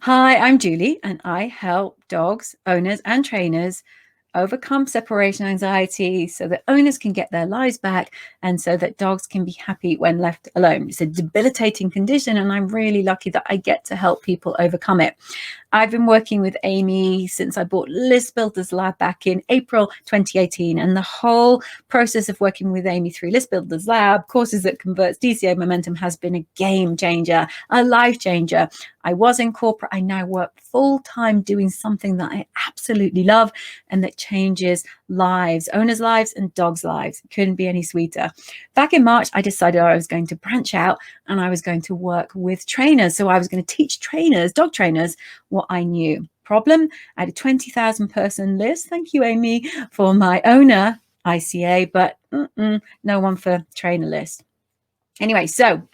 Hi, I'm Julie, and I help dogs, owners, and trainers overcome separation anxiety so that owners can get their lives back and so that dogs can be happy when left alone. It's a debilitating condition, and I'm really lucky that I get to help people overcome it. I've been working with Amy since I bought List Builders Lab back in April 2018. And the whole process of working with Amy through List Builders Lab, courses that converts DCA momentum, has been a game changer, a life changer. I was in corporate. I now work full time doing something that I absolutely love and that changes lives, owners' lives and dogs' lives. It couldn't be any sweeter. Back in March, I decided I was going to branch out and I was going to work with trainers. So I was going to teach trainers, dog trainers, what I knew. Problem, I had a 20,000 person list. Thank you, Amy, for my owner ICA, but no one for trainer list. Anyway, so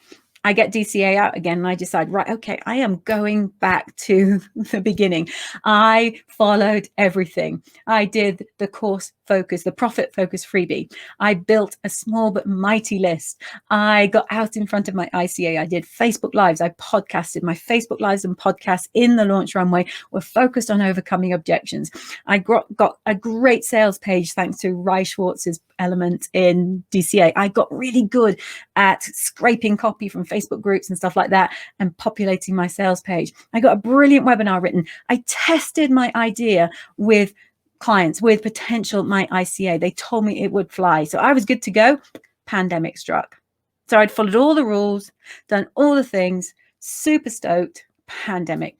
I get DCA out again and I decide, right, okay, I am going back to the beginning. I followed everything. I did the course focus, the profit focus freebie. I built a small but mighty list. I got out in front of my ICA. I did Facebook Lives. I podcasted. My Facebook Lives and podcasts in the launch runway were focused on overcoming objections. I got a great sales page thanks to Ry Schwartz's element in DCA. I got really good at scraping copy from Facebook groups and stuff like that and populating my sales page. I got a brilliant webinar written. I tested my idea with clients, with potential my ICA. They told me it would fly. So I was good to go. Pandemic struck. So I'd followed all the rules, done all the things, super stoked. Pandemic.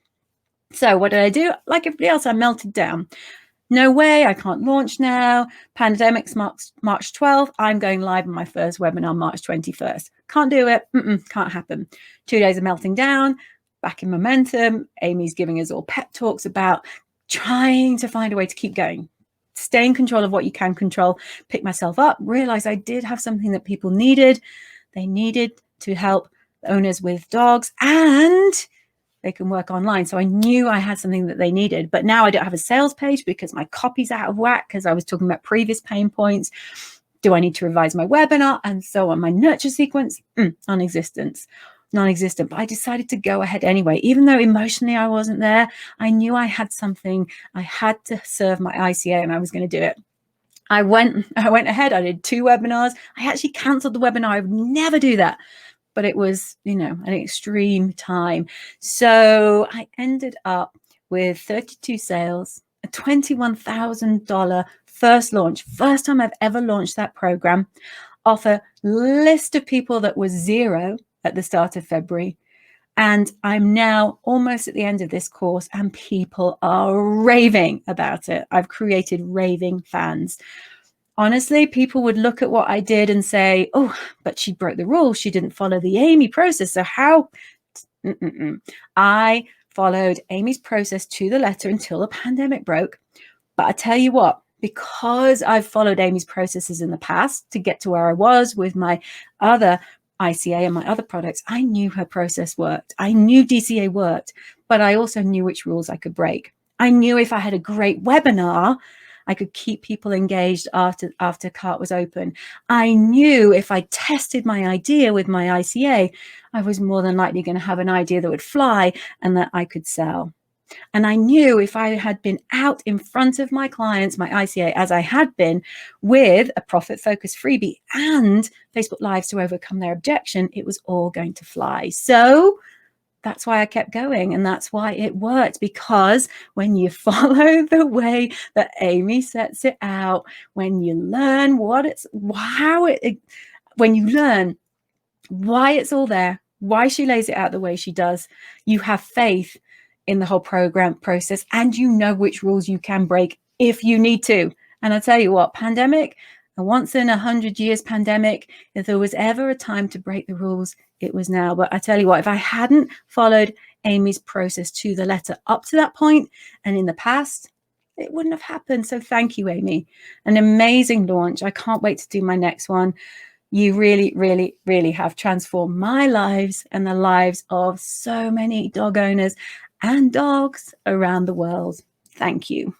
So what did I do? Like everybody else, I melted down. No way, I can't launch now. Pandemic's March 12th. I'm going live on my first webinar March 21st. Can't do it. Can't happen. 2 days of melting down, back in momentum. Amy's giving us all pep talks about trying to find a way to keep going. Stay in control of what you can control. Pick myself up, realize I did have something that people needed. They needed to help owners with dogs, and they can work online. So I knew I had something that they needed, but now I don't have a sales page because my copy's out of whack because I was talking about previous pain points. Do I need to revise my webinar? And so on. My nurture sequence, non-existent. But I decided to go ahead anyway. Even though emotionally I wasn't there, I knew I had something. I had to serve my ICA and I was going to do it. I went ahead. I did 2 webinars. I actually canceled the webinar. I would never do that. But it was, an extreme time. So I ended up with 32 sales, a $21,000 first launch, first time I've ever launched that program, off a list of people that was 0 at the start of February. And I'm now almost at the end of this course and people are raving about it. I've created raving fans. Honestly, people would look at what I did and say, oh, but she broke the rules. She didn't follow the Amy process. So how? I followed Amy's process to the letter until the pandemic broke. But I tell you what, because I've followed Amy's processes in the past to get to where I was with my other ICA and my other products, I knew her process worked. I knew DCA worked, but I also knew which rules I could break. I knew if I had a great webinar, I could keep people engaged after cart was open. I knew if I tested my idea with my ICA, I was more than likely going to have an idea that would fly and that I could sell. And I knew if I had been out in front of my clients, my ICA, as I had been, with a profit focused freebie and Facebook Lives to overcome their objection, it was all going to fly. So that's why I kept going, and that's why it worked, because when you follow the way that Amy sets it out, when you learn when you learn why it's all there, why she lays it out the way she does, you have faith in the whole program process, and you know which rules you can break if you need to. And I tell you what, pandemic, a once in 100 years pandemic, if there was ever a time to break the rules, it was now. But I tell you what, if I hadn't followed Amy's process to the letter up to that point and in the past, it wouldn't have happened. So thank you, Amy. An amazing launch. I can't wait to do my next one. You really, really, really have transformed my lives and the lives of so many dog owners and dogs around the world. Thank you.